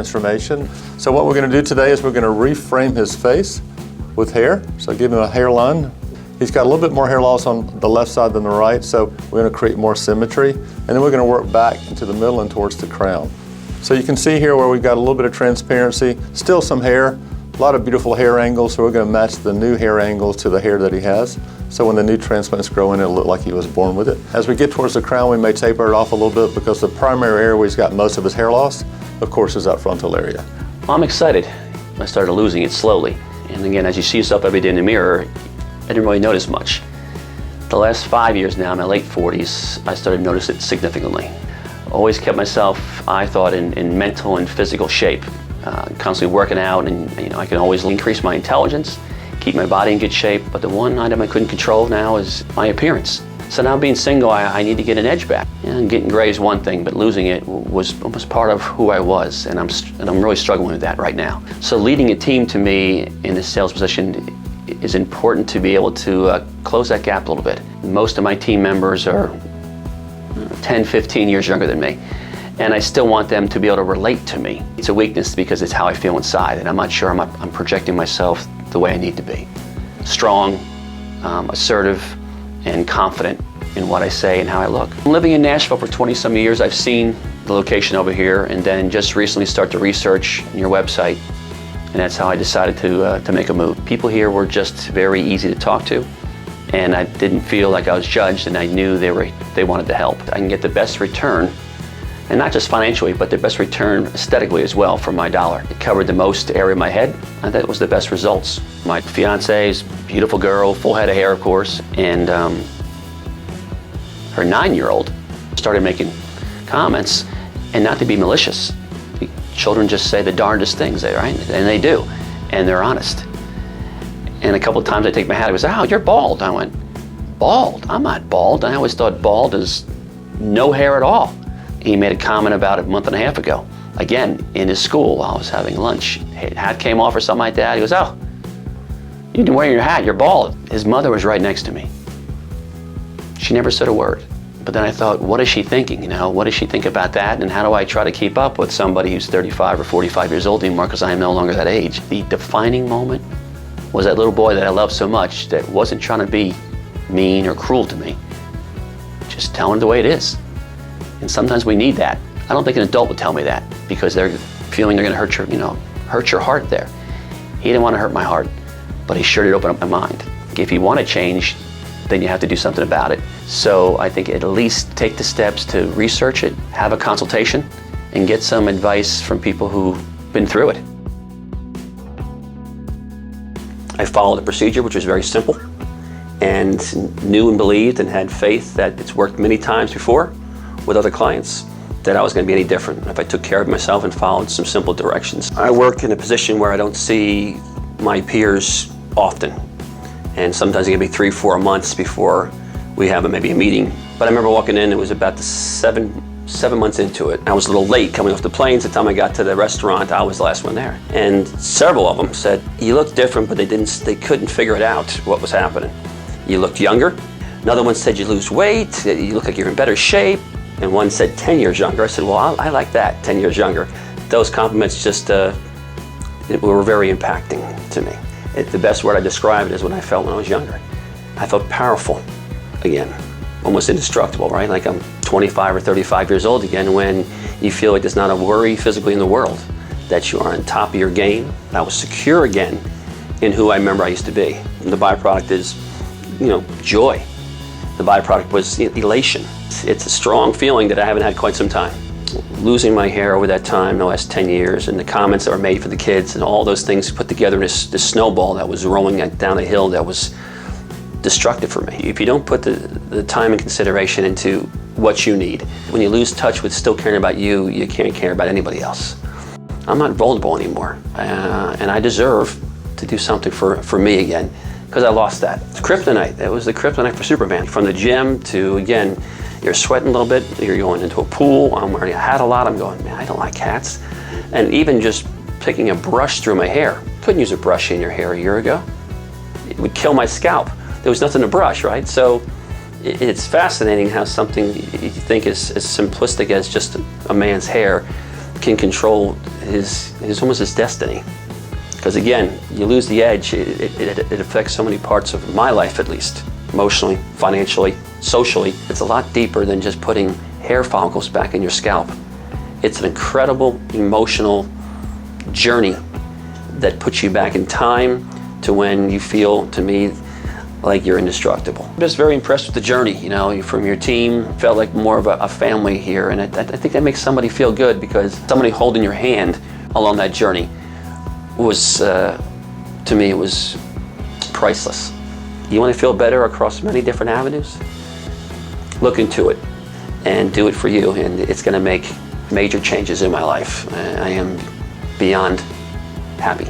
Transformation. So what we're going to do today is we're going to reframe his face with hair. So give him a hairline. He's got a little bit more hair loss on the left side than the right, so we're going to create more symmetry. And then we're going to work back into the middle and towards the crown. So you can see here where we've got a little bit of transparency, still some hair, a lot of beautiful hair angles, so we're going to match the new hair angles to the hair that he has. So when the new transplants grow in, it'll look like he was born with it. As we get towards the crown, we may taper it off a little bit because the primary area where he's got most of his hair loss, of course, is that frontal area. I'm excited. I started losing it slowly. And again, as you see yourself every day in the mirror, I didn't really notice much. The last 5 years now, in my late 40s, I started to notice it significantly. Always kept myself, I thought, in mental and physical shape. Constantly working out, and I can always increase my intelligence, keep my body in good shape, but the one item I couldn't control now is my appearance. So now being single, I need to get an edge back. And getting gray is one thing, but losing it was almost part of who I was, and I'm really struggling with that right now. So leading a team to me in this sales position is important to be able to close that gap a little bit. Most of my team members are 10, 15 years younger than me, and I still want them to be able to relate to me. It's a weakness because it's how I feel inside, and I'm not sure I'm projecting myself the way I need to be. Strong, assertive, and confident in what I say and how I look. Living in Nashville for 20-some years, I've seen the location over here, and then just recently start to research your website, and that's how I decided to make a move. People here were just very easy to talk to, and I didn't feel like I was judged, and I knew they wanted to help. I can get the best return, and not just financially, but the best return aesthetically as well for my dollar. It covered the most area of my head, and that was the best results. My fiance's beautiful girl, full head of hair, of course, and her 9-year-old started making comments, and not to be malicious. Children just say the darndest things, right? And they do, and they're honest. And a couple of times I take my hat, I goes, "Oh, you're bald." I went, "Bald? I'm not bald." I always thought bald is no hair at all. He made a comment about it a month and a half ago. Again, in his school while I was having lunch. His hat came off or something like that. He goes, "Oh, you've been wearing your hat, you're bald." His mother was right next to me. She never said a word. But then I thought, what is she thinking? What does she think about that? And how do I try to keep up with somebody who's 35 or 45 years old anymore, because I am no longer that age? The defining moment was that little boy that I loved so much that wasn't trying to be mean or cruel to me, just telling it the way it is. And sometimes we need that. I don't think an adult would tell me that because they're feeling they're going to hurt your heart there. He didn't want to hurt my heart, but he sure did open up my mind. If you want to change, then you have to do something about it. So I think at least take the steps to research it, have a consultation, and get some advice from people who've been through it. I followed the procedure, which was very simple, and knew and believed and had faith that it's worked many times before with other clients, that I was going to be any different if I took care of myself and followed some simple directions. I work in a position where I don't see my peers often, and sometimes it can be 3-4 months before we have maybe a meeting. But I remember walking in, it was about the seven months into it. I was a little late coming off the planes. By the time I got to the restaurant, I was the last one there. And several of them said, "You look different," but they couldn't figure it out, what was happening. "You looked younger." Another one said, "You lose weight, you look like you're in better shape." And one said 10 years younger. I said, "Well, I like that, 10 years younger." Those compliments just were very impacting to me. The best word I describe it is what I felt when I was younger. I felt powerful again, almost indestructible, right? Like I'm 25 or 35 years old again, when you feel like there's not a worry physically in the world, that you are on top of your game. I was secure again in who I remember I used to be. And the byproduct is, joy. The byproduct was elation. It's a strong feeling that I haven't had quite some time. Losing my hair over that time, the last 10 years, and the comments that were made for the kids, and all those things put together in this snowball that was rolling down a hill that was destructive for me. If you don't put the time and consideration into what you need, when you lose touch with still caring about you, you can't care about anybody else. I'm not vulnerable anymore, and I deserve to do something for me again, because I lost that. It's kryptonite. It was the kryptonite for Superman. From the gym to, again, you're sweating a little bit, you're going into a pool, I'm wearing a hat a lot, I'm going, man, I don't like hats. And even just picking a brush through my hair. Couldn't use a brush in your hair a year ago. It would kill my scalp. There was nothing to brush, right? So it's fascinating how something you think is as simplistic as just a man's hair can control his almost his destiny. Because again, you lose the edge, it affects so many parts of my life, at least, emotionally, financially, socially. It's a lot deeper than just putting hair follicles back in your scalp. It's an incredible emotional journey that puts you back in time to when you feel, to me, like you're indestructible. I'm just very impressed with the journey, you know, from your team. Felt like more of a family here, and I think that makes somebody feel good, because somebody holding your hand along that journey was, to me, it was priceless. You want to feel better across many different avenues? Look into it and do it for you, and it's going to make major changes in my life. I am beyond happy.